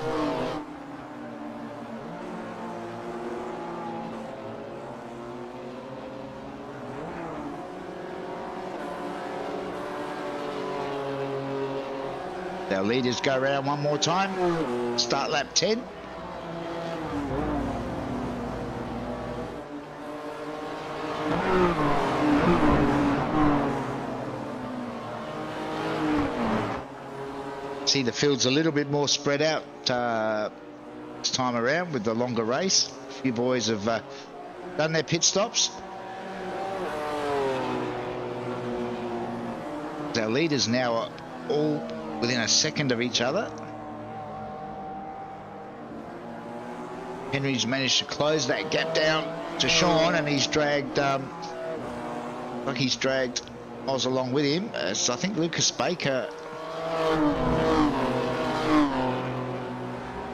Our leaders go around one more time. Start lap 10. See, the field's a little bit more spread out this time around with the longer race. A few boys have done their pit stops. Our leaders now are all within a second of each other. Henry's managed to close that gap down to Sean, and he's dragged Oz along with him. So I think Lucas Baker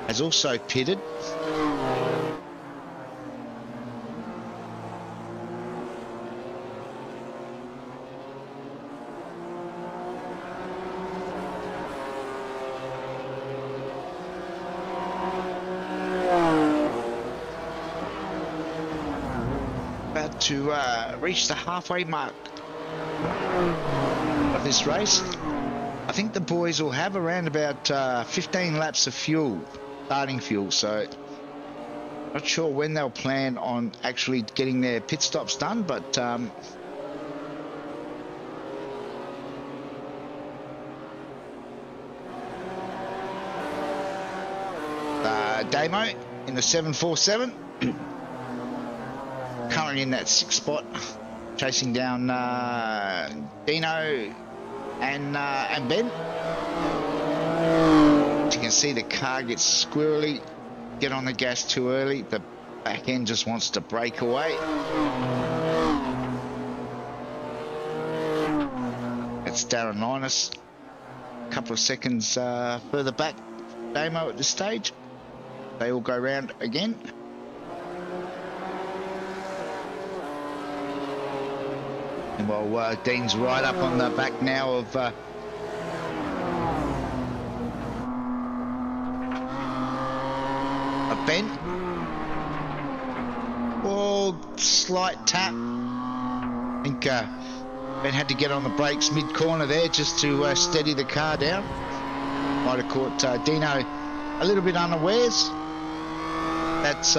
has also pitted. To reach the halfway mark of this race. I think the boys will have around about 15 laps of fuel, starting fuel, so not sure when they'll plan on actually getting their pit stops done, but Damo in the 747 currently in that 6th spot, chasing down Dino and Ben. As you can see, the car gets squirrely, get on the gas too early, the back end just wants to break away. It's Darren Linus, a couple of seconds further back, Damo at this stage. They all go round again. Well, Dean's right up on the back now of Ben. Oh, slight tap. I think Ben had to get on the brakes mid-corner there just to steady the car down. Might have caught Dino a little bit unawares. That's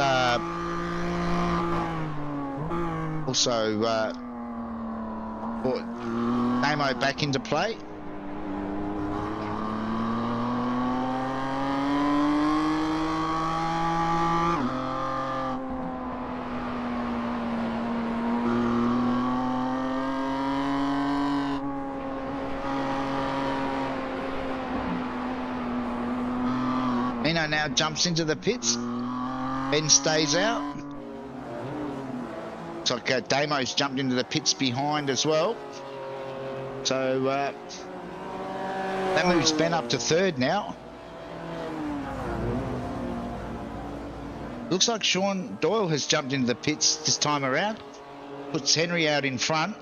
also brought Damo back into play. Nino now jumps into the pits. Ben stays out. Looks like Damo's jumped into the pits behind as well. So that moves Ben up to 3rd now. Looks like Sean Doyle has jumped into the pits this time around. Puts Henry out in front.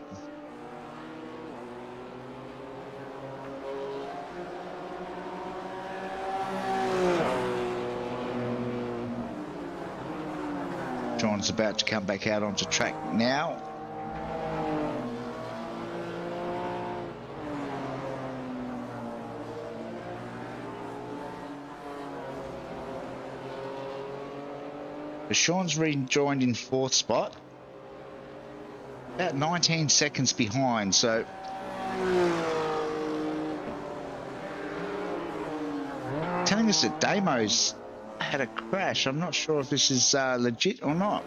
Sean's about to come back out onto track now. Sean's rejoined in 4th spot, about 19 seconds behind, so telling us that Damo's had a crash. I'm not sure if this is legit or not.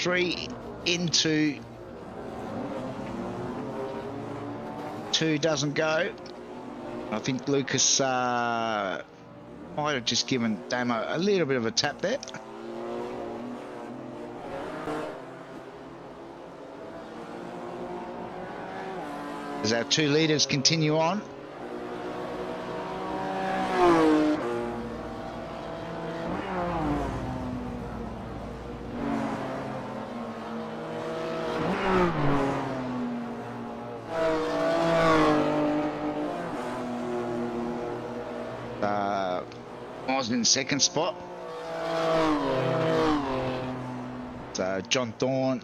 3 into 2 doesn't go. I think Lucas might have just given Damo a little bit of a tap there. As our 2 leaders continue on. Miles in second spot. So John Thorne.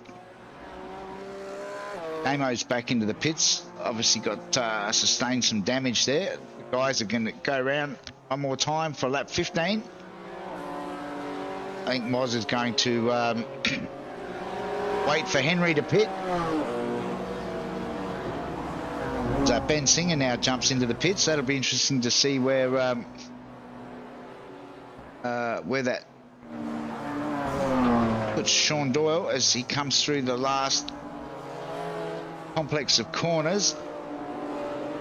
Damo's back into the pits. Obviously got sustained some damage there. The guys are going to go around one more time for lap 15. I think Moz is going to wait for Henry to pit. So Ben Singer now jumps into the pits. That'll be interesting to see where that puts Sean Doyle as he comes through the last complex of corners.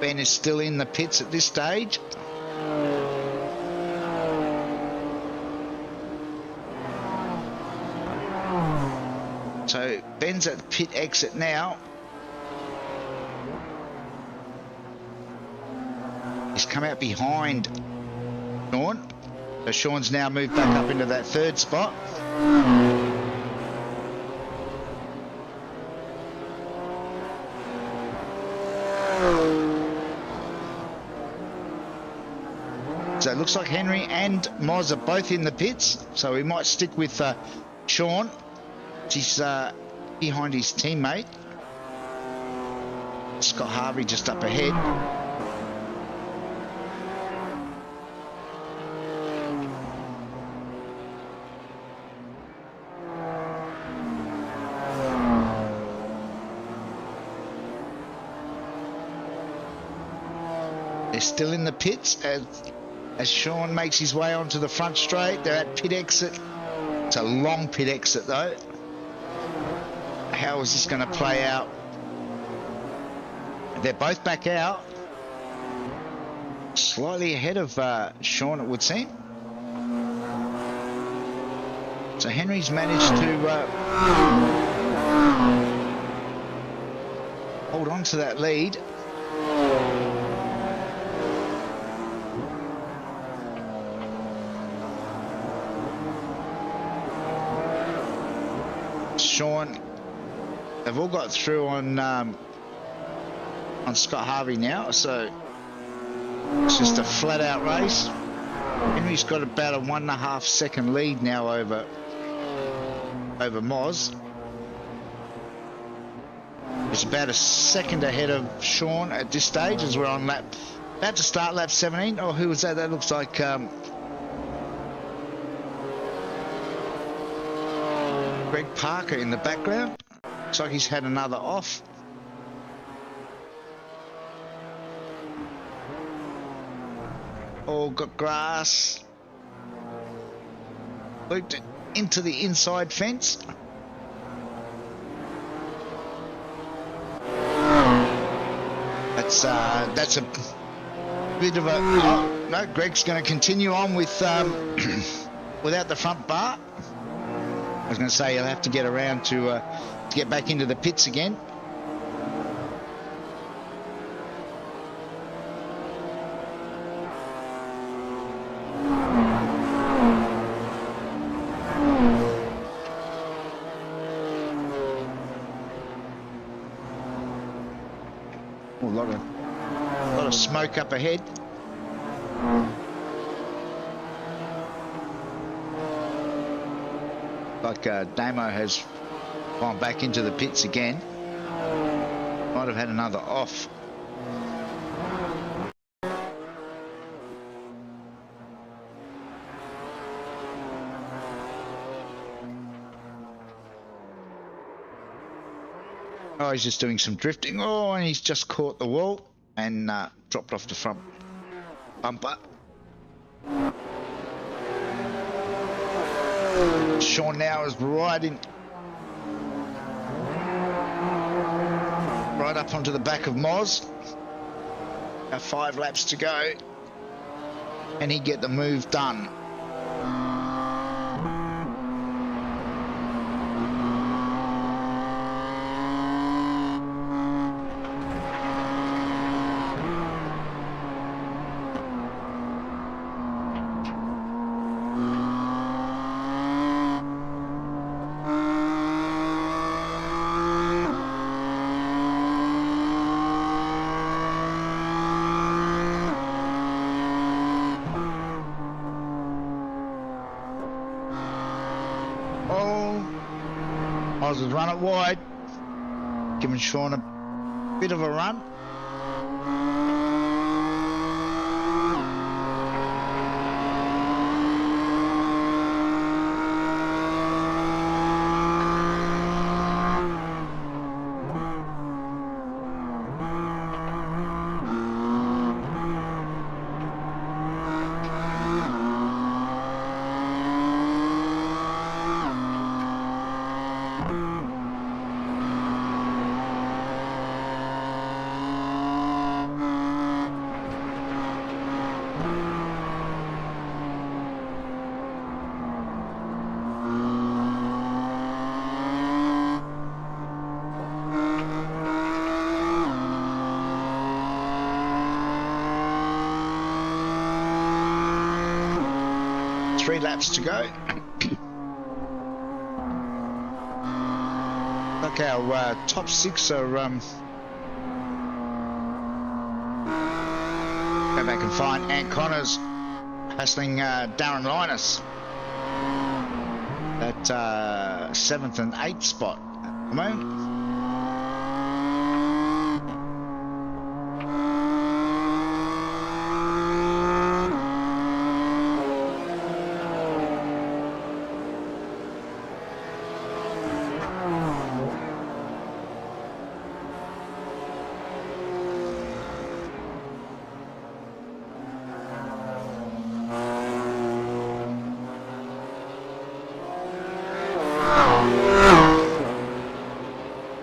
Ben is still in the pits at this stage. So Ben's at the pit exit now. He's come out behind Sean. So Sean's now moved back up into that third spot. So it looks like Henry and Moz are both in the pits. So we might stick with Sean. He's behind his teammate. Scott Harvey just up ahead. They're still in the pits as Sean makes his way onto the front straight. They're at pit exit. It's a long pit exit though. How is this going to play out? They're both back out. Slightly ahead of Sean, it would seem. So Henry's managed to hold on to that lead. Sean, they've all got through on Scott Harvey now, so it's just a flat out race. Henry's got about a 1.5 second lead now over Moz. It's about a second ahead of Sean at this stage as we're on about to start lap 17. Oh, who was that? That looks like Greg Parker in the background. Looks like he's had another off. All got grass. Looped it into the inside fence. That's a bit of a... Oh, no, Greg's going to continue on with without the front bar. I was going to say he'll have to get around to get back into the pits again. Oh, a lot of smoke up ahead. Like Damo has gone back into the pits again. Might have had another off. Oh, he's just doing some drifting. Oh, and he's just caught the wall and dropped off the front bumper. Sean now is right right up onto the back of Moz. 5 laps to go. Can he get the move done? Oz has run it wide, giving Sean a bit of a run. Three laps to go. Look, our top 6 are go back and find Ant Connors hassling Darren Linus at 7th and 8th spot at the moment.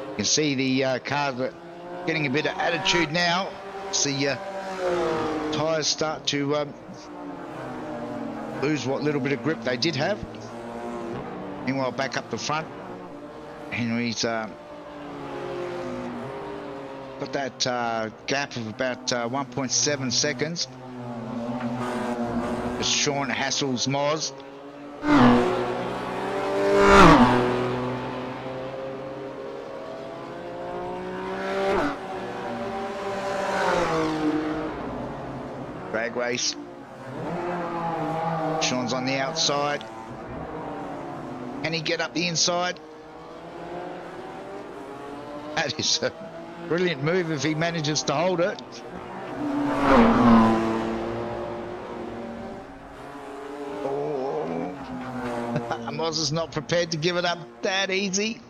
You can see the cars are getting a bit of attitude now. See tyres start to lose what little bit of grip they did have. Meanwhile, back up the front, Henry's got that gap of about 1.7 seconds. As Sean hassles Moz. Drag race. Sean's on the outside. Can he get up the inside? That is a brilliant move if he manages to hold it. Oh. Moz is not prepared to give it up that easy.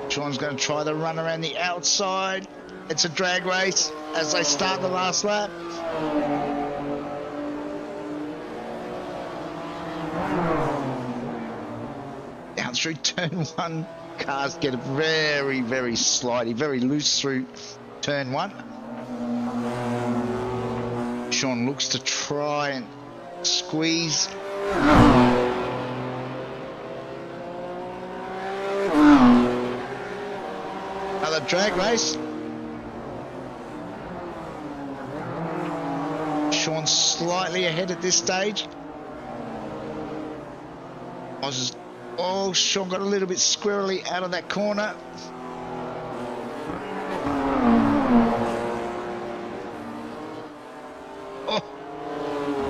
Sean's going to try the run around the outside. It's a drag race as they start the last lap. Down through turn 1, cars get very, very slidey, very loose through turn 1. Sean looks to try and squeeze. Another drag race. Sean's slightly ahead at this stage. Oh, Sean got a little bit squirrely out of that corner. Oh,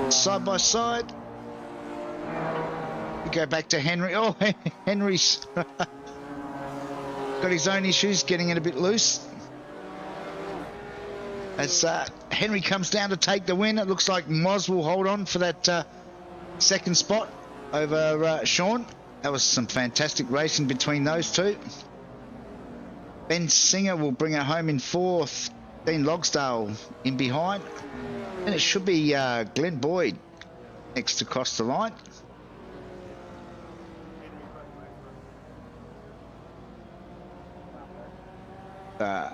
side by side. We go back to Henry. Oh, Henry's got his own issues, getting it a bit loose. As Henry comes down to take the win, it looks like Moz will hold on for that second spot over Sean. That was some fantastic racing between those two. Ben Singer will bring it home in 4th. Dean Logsdale in behind. And it should be Glenn Boyd next across the line. Uh,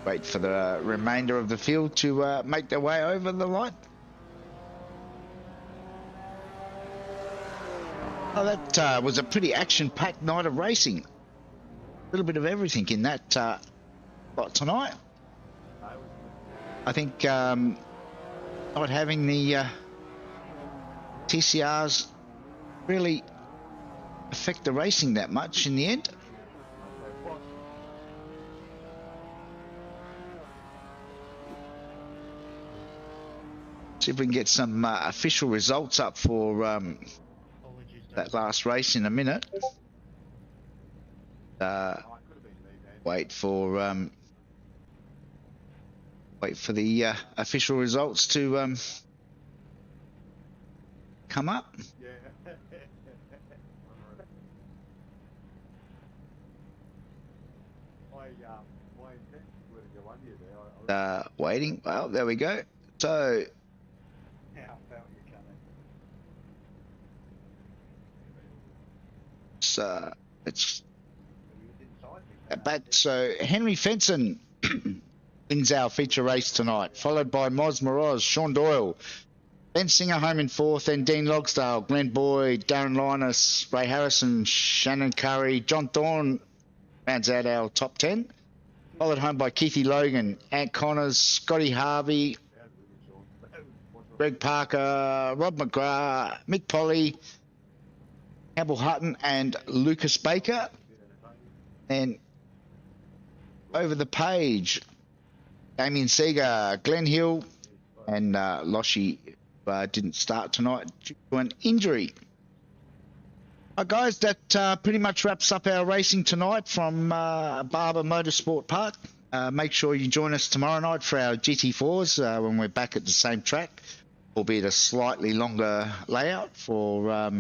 wait for the remainder of the field to make their way over the line. Oh, that was a pretty action-packed night of racing. A little bit of everything in that lot tonight. I think not having the TCRs really affect the racing that much in the end. See if we can get some official results up for that last race in a minute. Wait for the official results to come up. Waiting. Well, there we go. So it's back. So Henry Fenton wins our feature race tonight, followed by Moz Moroz, Sean Doyle, Ben Singer home in fourth, then Dean Logsdale, Glenn Boyd, Darren Linus, Ray Harrison, Shannon Curry, John Thorne rounds out our top 10, followed home by Keithy Logan, Ant Connors, Scotty Harvey, Greg Parker, Rob McGrath, Mick Polly, Campbell Hutton and Lucas Baker. And over the page, Damien Seeger, Glenn Hill and Loshi didn't start tonight due to an injury. Guys, that pretty much wraps up our racing tonight from Barber Motorsport Park. Make sure you join us tomorrow night for our GT4s when we're back at the same track, albeit a slightly longer layout for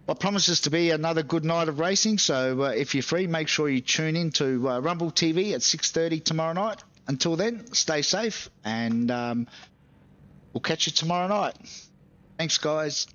what promises to be another good night of racing. So if you're free, make sure you tune in to Rumble TV at 6:30 tomorrow night. Until then, stay safe and we'll catch you tomorrow night. Thanks, guys.